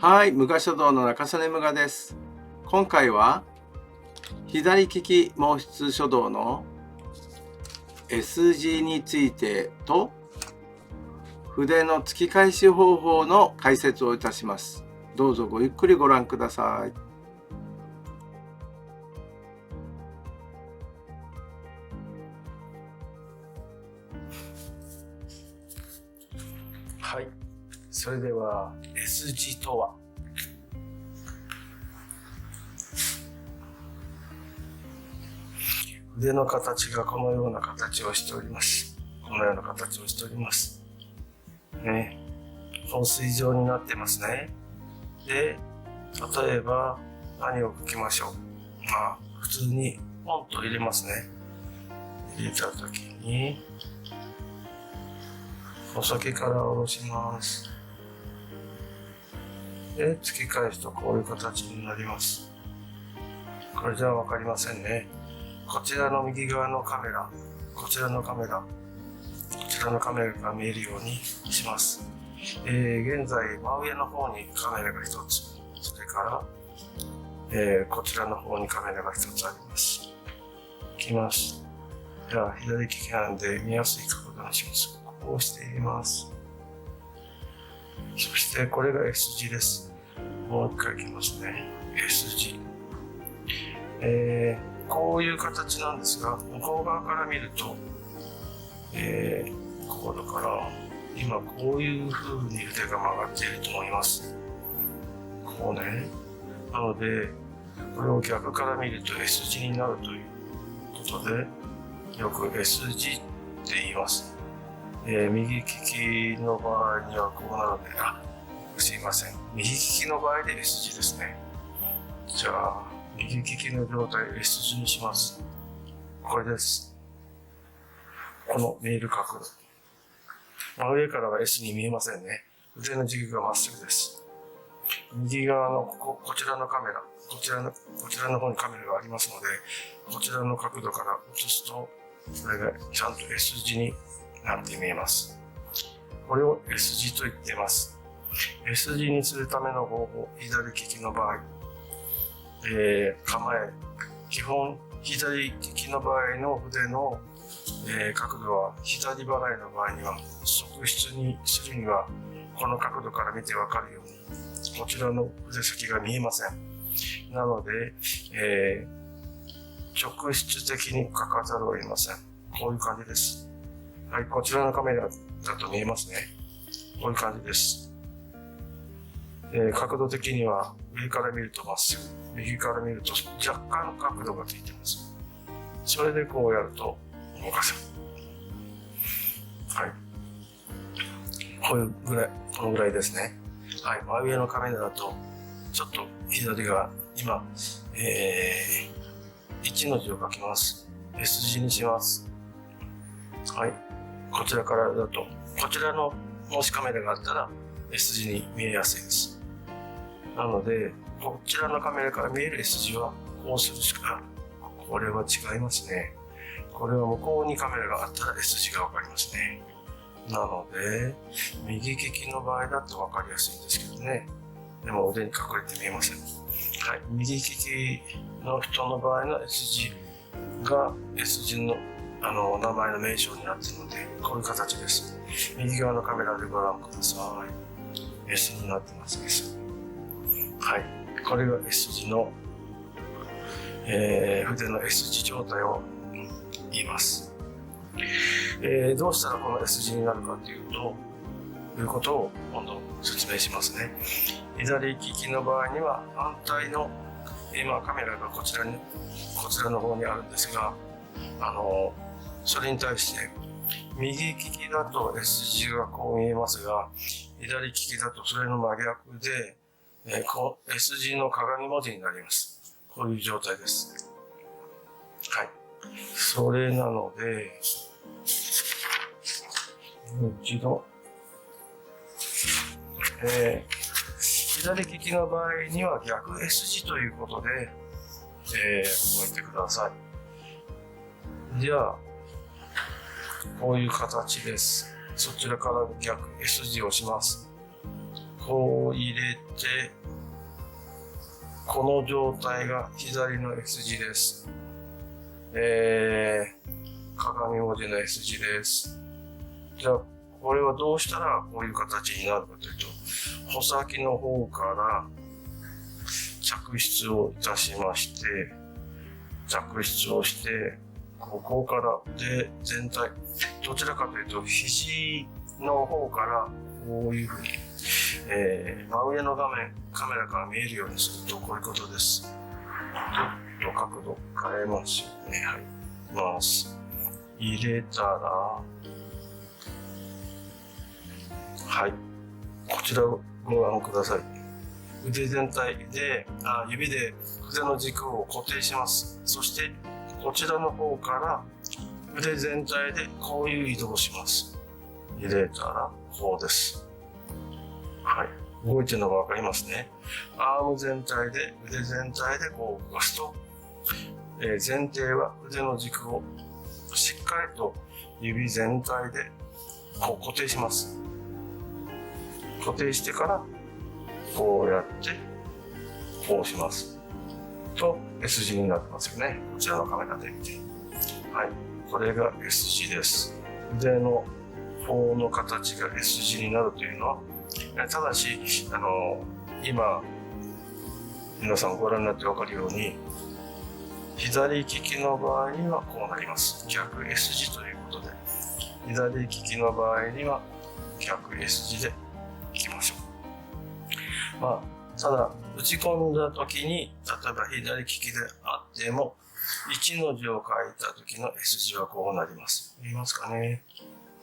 はい、無我書道の中曽根無我です。今回は左利き毛筆書道の S 字についてと筆の突き返し方法の解説をいたします。どうぞごゆっくりご覧ください。はい、それでは S 字とは、筆の形がこのような形をしております。このような形をしております。ね、放水状になってますね。で、例えば何を書きましょう。普通にポンと入れますね。入れたときに、お酒から下ろします。で、突き返すとこういう形になります。これじゃわかりませんね。こちらの右側のカメラ、こちらのカメラが見えるようにします。現在、真上の方にカメラが一つ、それから、こちらの方にカメラが一つあります。いきます。では、左利きなんで見やすい角度にします。こうして入れます。そして、これが S 字です。もう一回いきますね。S 字。こういう形なんですが、向こう側から見ると、ここだから、今こういう風に腕が曲がっていると思います。こうね。なので、これを逆から見ると S 字になるということで、よく S 字って言います。右利きの場合にはこうなので、すいません。右利きの場合で S 字ですね。じゃあ、右利きの状態を S 字にします。これです。この見える角度。真上からは S に見えませんね。腕の軸がまっすぐです。右側のこちらのカメラ、こちらの方にカメラがありますので、こちらの角度から映すと、これがちゃんと S 字になって見えます。これを S 字と言っています。S 字にするための方法、左利きの場合、構え、基本左利きの場合の筆の、角度は左払いの場合には側筆にするにはこの角度から見てわかるようにこちらの筆先が見えません。なので、直筆的に書かざるを得ません。こういう感じです。はい、こちらのカメラだと見えますね。こういう感じです。角度的には上から見るとまっすぐ、右から見ると若干角度がついてます。それでこうやると動かせる。はい。このぐらいですね。はい。真上のカメラだと、ちょっと左が今、1の字を書きます。S 字にします。はい。こちらからだと、こちらのもしカメラがあったら S 字に見えやすいです。なので、こちらのカメラから見える S 字はこうするしか、これは違いますね。これは向こうにカメラがあったら S 字がわかりますね。なので、右利きの場合だとわかりやすいんですけどね。でも腕に隠れて見えません。はい。右利きの人の場合の S 字が S 字の名前の名称になっているので、こういう形です。右側のカメラでご覧ください。S になってます。S。はい。これが S 字の、筆の S 字状態を言います。どうしたらこの S 字になるかということを今度説明しますね。左利きの場合には反対の、今カメラがこちらの方にあるんですが、それに対して右利きだと S 字がこう見えますが、左利きだとそれの真逆で、S 字の鏡文字になります。こういう状態です。はい。それなので、一度、左利きの場合には逆 S 字ということで、覚えてください。じゃあ、こういう形です。そちらから逆 S 字をします。こう入れて、この状態が左の S 字です。鏡文字の S 字です。じゃあ、これはどうしたらこういう形になるかというと、穂先の方から着筆をいたしまして、着筆をして、ここからで全体、どちらかというと肘の方からこういうふうに、真上の画面、カメラから見えるようにするとこういうことです。ちょっと角度変えますよね。はい。いきます。入れたら、はい。こちらをご覧ください。腕全体で、指で腕の軸を固定します。そして、こちらの方から腕全体でこういう移動をします。入れたら、こうです。はい。動いてるのがわかりますね。アーム全体で、腕全体でこう動かすと、前提は腕の軸をしっかりと指全体でこう固定します。固定してから、こうやって、こうします。と、S 字になってますよね。こちらのカメラで見て。はい。これが S 字です。腕の方の形が S 字になるというのは、ただし、今、皆さんご覧になってわかるように、左利きの場合にはこうなります。逆 S 字ということで、左利きの場合には逆 S 字でいきましょう。ただ、打ち込んだ時に、例えば左利きであっても、1の字を書いた時の S 字はこうなります。見えますかね。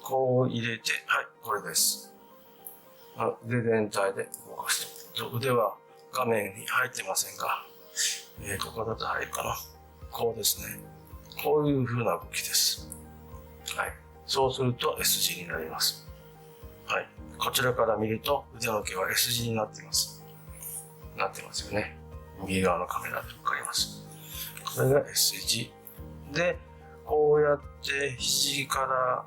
こう入れて、はい、これです。腕全体で動かすと。腕は画面に入ってませんが、ここだと入るかな。こうですね。こういう風な動きです。はい。そうすると S 字になります。はい。こちらから見ると腕の毛は S 字になっています。なってますよね。右側のカメラでわかります。これが S 字。で、こうやって肘から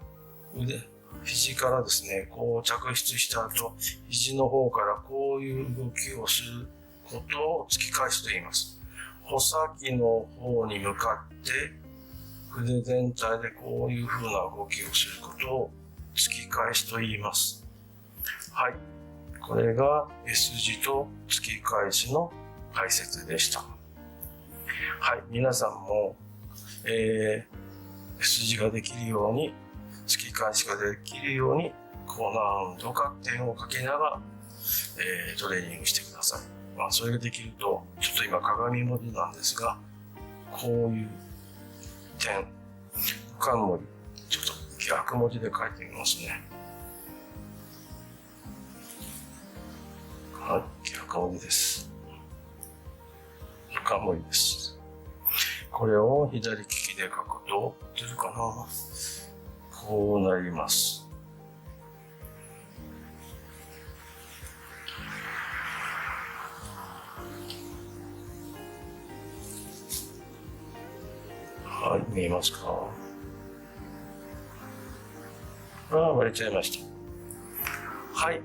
ですね、こう着筆した後、肘の方からこういう動きをすることを突き返しと言います。穂先の方に向かって、筆全体でこういう風な動きをすることを突き返しと言います。はい。これが S 字と突き返しの解説でした。はい。皆さんも、S 字ができるように、突き返しができるように、こう何度か点をかけながら、トレーニングしてください。それができると、ちょっと今鏡文字なんですが、こういう点、浮かん文字、ちょっと逆文字で書いてみますね。はい、逆文字です。浮かん文字です。これを左利きで書くと、出るかな？こうなります。はい、見えますか？割れちゃいました。はい。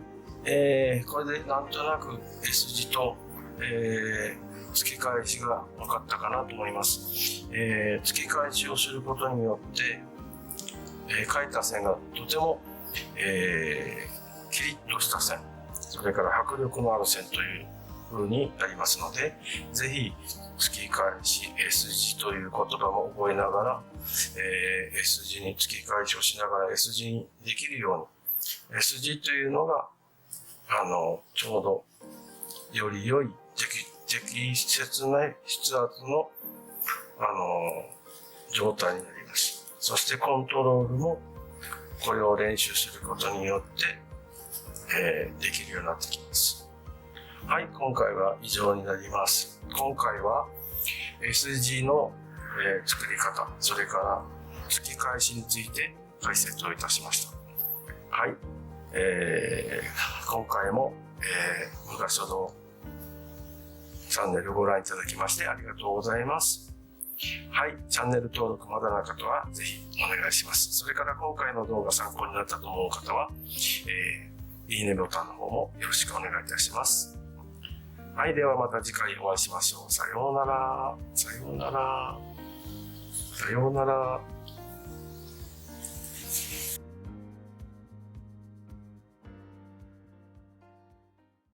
これでなんとなく S 字と、突き返しが分かったかなと思います。突き返しをすることによって、描いた線がとても、キリッとした線、それから迫力のある線という風になりますので、ぜひ突き返し S 字という言葉も覚えながら、S 字に突き返しをしながら S 字にできるように、S 字というのがちょうどより良い適切な筆圧の状態になります。そしてコントロールもこれを練習することによって、できるようになってきます。はい、今回は以上になります。今回は S 字の、作り方、それから突き返しについて解説をいたしました。はい、今回も、昔ほどチャンネルをご覧いただきましてありがとうございます。はい、チャンネル登録まだの方はぜひお願いします。それから今回の動画参考になったと思う方は、いいねボタンの方もよろしくお願いいたします。はい、ではまた次回お会いしましょう。さようなら。さようなら。さようなら。